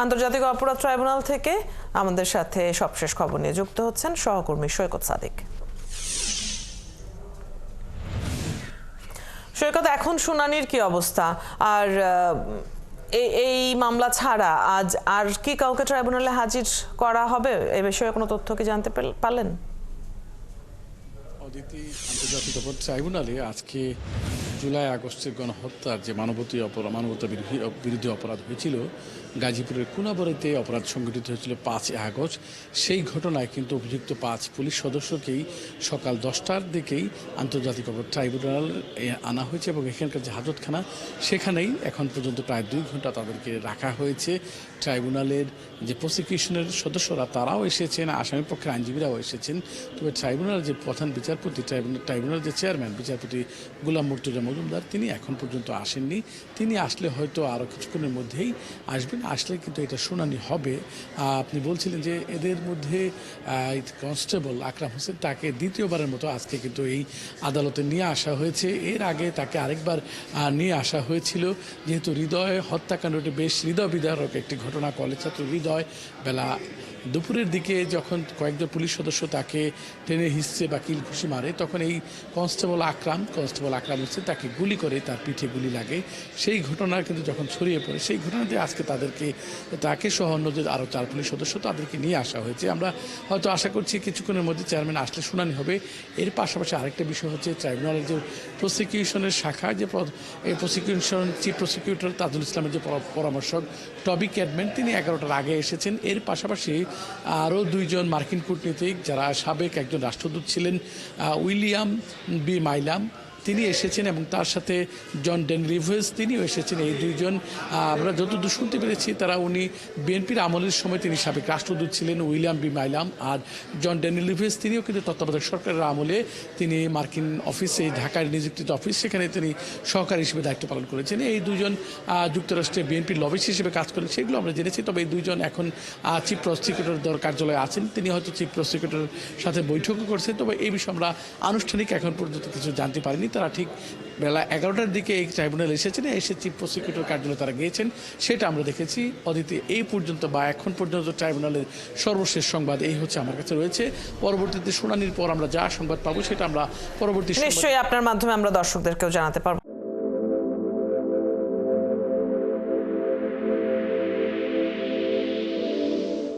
আন্তর্জাতিক অপরাধ ট্রাইব্যুনাল থেকে আমাদের সাথে সবশেষ খবর নিয়ে যুক্ত হচ্ছেন সহকর্মী সৈকত সাদিক। সৈকত, এখন শুনানির কি অবস্থা? আর এই মামলা ছাড়া আজ আর কি কাউকে ট্রাইব্যুনালে হাজির করা হবে? এ বিষয়ে কোনো তথ্য কি জানতে পারলেন? অদিতি, আন্তর্জাতিক অপরাধ ট্রাইব্যুনালে আজকে জুলাই আগস্টের গণহত্যার যে মানবতা বিরোধী অপরাধ হয়েছিল, গাজীপুরের কুনাবাড়িতে অপরাধ সংঘটিত হয়েছিল 5 আগস্ট। সেই ঘটনায় কিন্তু অভিযুক্ত 5 পুলিশ সদস্যকেই সকাল 10টার দিকেই আন্তর্জাতিক অপরাধ ট্রাইব্যুনাল আনা হয়েছে এবং এখানকার যে হাজতখানা সেখানেই এখন পর্যন্ত প্রায় 2 ঘন্টা তাদেরকে রাখা হয়েছে। ট্রাইব্যুনালের যে প্রসিকিউশনের সদস্যরা তারাও এসেছেন, আসামি পক্ষের আইনজীবীরাও এসেছেন। তবে ট্রাইব্যুনালের যে প্রধান বিচারপতি, ট্রাইব্যুনালের যে চেয়ারম্যান বিচারপতি গোলাম মুর্তজা মজুমদার, তিনি এখন পর্যন্ত আসেননি। তিনি আসলে হয়তো আরও কিছুক্ষণের মধ্যেই আসবেন। আসলে কিন্তু এটা শুনানি হবে। আপনি বলছিলেন যে এদের মধ্যে কনস্টেবল আকরাম হোসেন, তাকে দ্বিতীয়বারের মতো আজকে কিন্তু এই আদালতে নিয়ে আসা হয়েছে। এর আগে তাকে আরেকবার নিয়ে আসা হয়েছিল, যেহেতু হৃদয় হত্যাকাণ্ডটি বেশ হৃদয় বিদারক একটি ঘটনা। কলেজ ছাত্র হৃদয় বেলা দুপুরের দিকে যখন কয়েকজন পুলিশ সদস্য তাকে টেনে হিসছে বা কিল ঘুষি মারে, তখন এই কনস্টেবল আকরাম হোসেন তাকে গুলি করে, তার পিঠে গুলি লাগে। সেই ঘটনা কিন্তু যখন ছড়িয়ে পড়ে, সেই ঘটনাতে আজকে তাকে সহ অন্য যে আরও 4 পুলিশ সদস্য তাদেরকে নিয়ে আসা হয়েছে। আমরা হয়তো আশা করছি কিছুক্ষণের মধ্যে চেয়ারম্যান আসলে শুনানি হবে। এর পাশাপাশি আরেকটা বিষয় হচ্ছে, ট্রাইব্যুনালের যে প্রসিকিউশনের শাখা, যে প্রসিকিউশন চিফ প্রসিকিউটর তাজুল ইসলামের যে পরামর্শক টবি ক্যাডম্যান, তিনি 11টার আগে এসেছেন। এর পাশাপাশি আরও 2 জন মার্কিন কূটনীতিক, যারা সাবেক একজন রাষ্ট্রদূত ছিলেন উইলিয়াম বি মাইলাম, তিনি এসেছেন এবং তার সাথে জন ডেনরিভেস, তিনিও এসেছেন। এই 2 জন আমরা যতদূর শুনতে পেরেছি উনি বিএনপির আমলের সময় তিনি সাবেক রাষ্ট্রদূত ছিলেন, উইলিয়াম বি মাইলাম। আর জন ডেনরিভেস তিনিও কিন্তু তত্ত্বাবধায়ক সরকারের আমলে তিনি মার্কিন অফিসে, ঢাকায় নিযুক্তিত অফিস, সেখানে তিনি সহকারী হিসেবে দায়িত্ব পালন করেছেন। এই 2 জন যুক্তরাষ্ট্রে বিএনপির লবিস্ট হিসেবে কাজ করেন, সেগুলো আমরা জেনেছি। তবে এই 2 জন এখন চিফ প্রসিকিউটর কার্যালয়ে আছেন। তিনি হয়তো চিফ প্রসিকিউটরের সাথে বৈঠকও করছেন। তবে এই বিষয়ে আমরা আনুষ্ঠানিক এখন পর্যন্ত কিছু জানতে পারিনি। তারা ঠিক বেলা 11টার দিকে এই ট্রাইব্যুনাল এসেছেন, এসে চিফ প্রসিকিউটর কার্যালয়ে তারা গিয়েছেন, সেটা আমরা দেখেছি। অদিতি, এই পর্যন্ত বা এখন পর্যন্ত ট্রাইব্যুনালের সর্বশেষ সংবাদ এই হচ্ছে আমার কাছে রয়েছে। পরবর্তীতে শুনানির পর আমরা যা সংবাদ পাবো সেটা আমরা পরবর্তী নিশ্চয়ই আপনার মাধ্যমে আমরা দর্শকদেরকেও জানাতে পারবো।